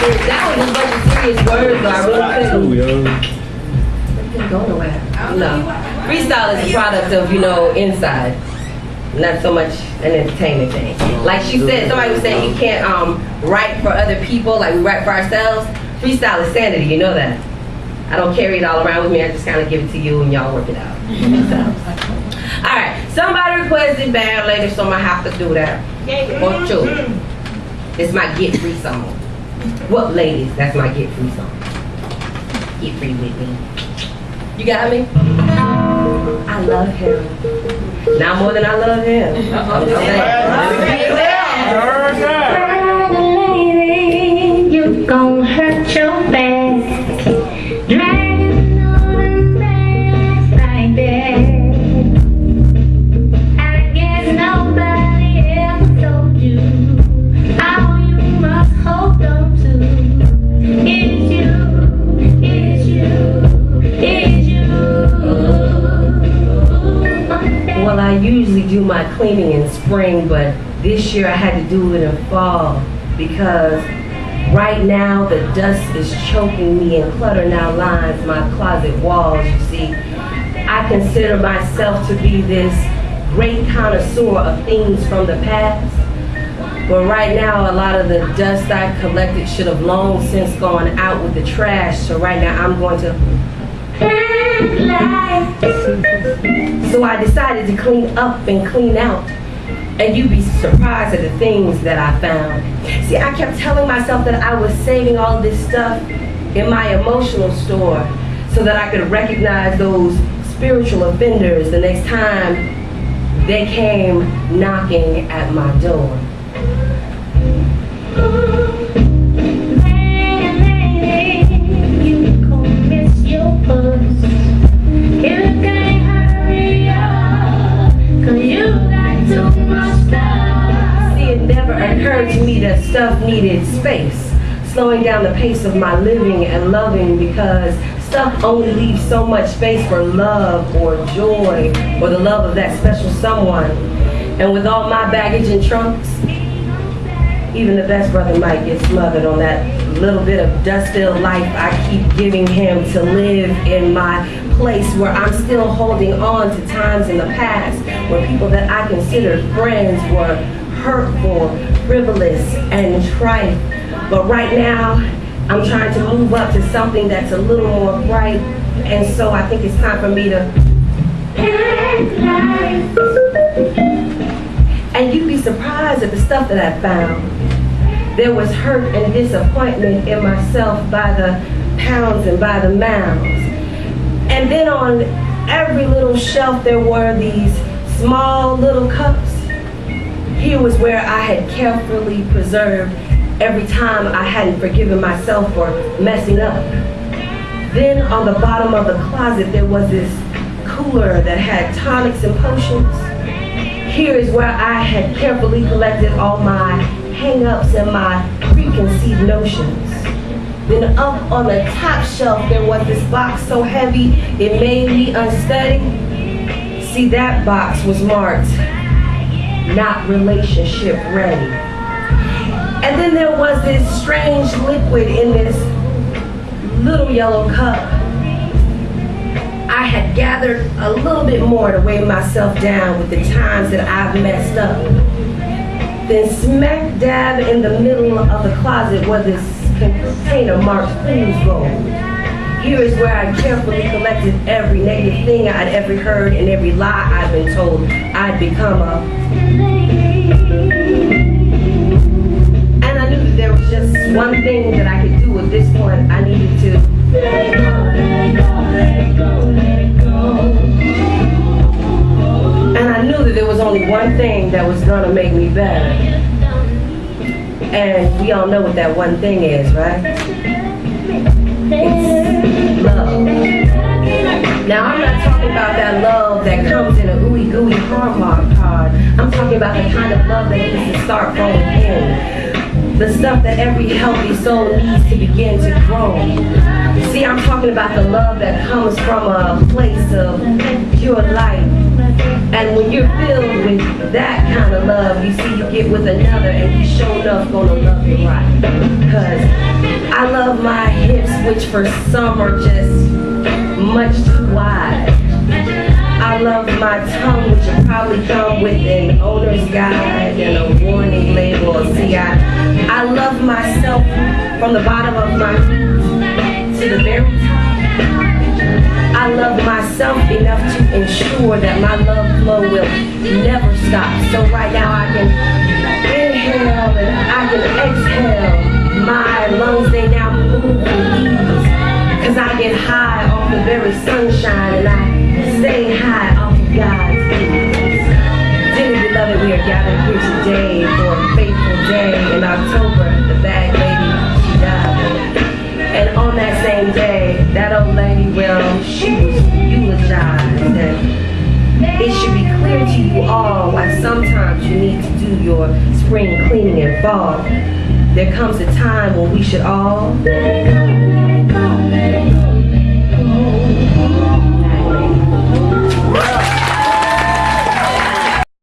That was a bunch of serious words, but I really couldn't go nowhere. No. Freestyle is a product of, inside. Not so much an entertainment thing. Like she said, somebody was saying you can't write for other people, like we write for ourselves. Freestyle is sanity, you know that. I don't carry it all around with me, I just kind of give it to you and y'all work it out. Alright, somebody requested Bad Lady, so I'm going to have to do that. Or two. It's my Get Free song. What ladies? That's my Get Free song. Get free with me. You got me? I love him. Not more than I love him. I'm just saying. You gon' hurt your back. Dragging on fast like that. I guess nobody ever told you how you must hold on to. It's you, it's you, it's you. Well, I usually do my cleaning in spring, but this year I had to do it in fall because right now the dust is choking me and clutter now lines my closet walls. You see, I consider myself to be this great connoisseur of things from the past, but right now a lot of the dust I collected should have long since gone out with the trash, so right now I'm going to so I decided to clean up and clean out. And you'd be surprised at the things that I found. See, I kept telling myself that I was saving all of this stuff in my emotional store so that I could recognize those spiritual offenders the next time they came knocking at my door. Occurred to me that stuff needed space, slowing down the pace of my living and loving, because stuff only leaves so much space for love or joy or the love of that special someone. And with all my baggage and trunks, even the best brother might get smothered on that little bit of dust-filled life I keep giving him to live in my place where I'm still holding on to times in the past where people that I considered friends were hurtful, frivolous, and trite. But right now, I'm trying to move up to something that's a little more bright, and so I think it's time for me to and you'd be surprised at the stuff that I found. There was hurt and disappointment in myself by the pounds and by the mounds. And then on every little shelf there were these small little cups. Here was where I had carefully preserved every time I hadn't forgiven myself for messing up. Then on the bottom of the closet there was this cooler that had tonics and potions. Here is where I had carefully collected all my hang-ups and my preconceived notions. Then up on the top shelf there was this box so heavy it made me unsteady. See, that box was marked not relationship ready. And then there was this strange liquid in this little yellow cup. I had gathered a little bit more to weigh myself down with the times that I've messed up. Then smack dab in the middle of the closet was this container marked fool's gold. Here is where I carefully collected every negative thing I'd ever heard and every lie I'd been told I'd become a. And I knew that there was just one thing that I could do at this point. I needed to let it go, let it go, let it go, let it go. And I knew that there was only one thing that was gonna make me better. And we all know what that one thing is, right? It's love. Now, I'm not talking about that love that comes in a ooey gooey Hallmark card. I'm talking about the kind of love that needs to start from within. The stuff that every healthy soul needs to begin to grow. See, I'm talking about the love that comes from a place of pure light. And when you're filled with that kind of love, you see, you get with another and he's sure enough gonna love you right. Because which for some are just much too wide. I love my tongue, which will probably come with an owner's guide and a warning label. See, I love myself from the bottom of my feet to the very top. I love myself enough to ensure that my love flow will never stop. So right now I can inhale and I can exhale. My lungs, they now move with ease, cause I get high off the very sunshine and I stay high off of God's peace. Dearly beloved, we are gathered here today for a fateful day in October. The bag lady, she died. And on that same day, that old lady, well, she was eulogized. And it should be clear to you all why sometimes you need to do your spring cleaning and fall. There comes a time when we should all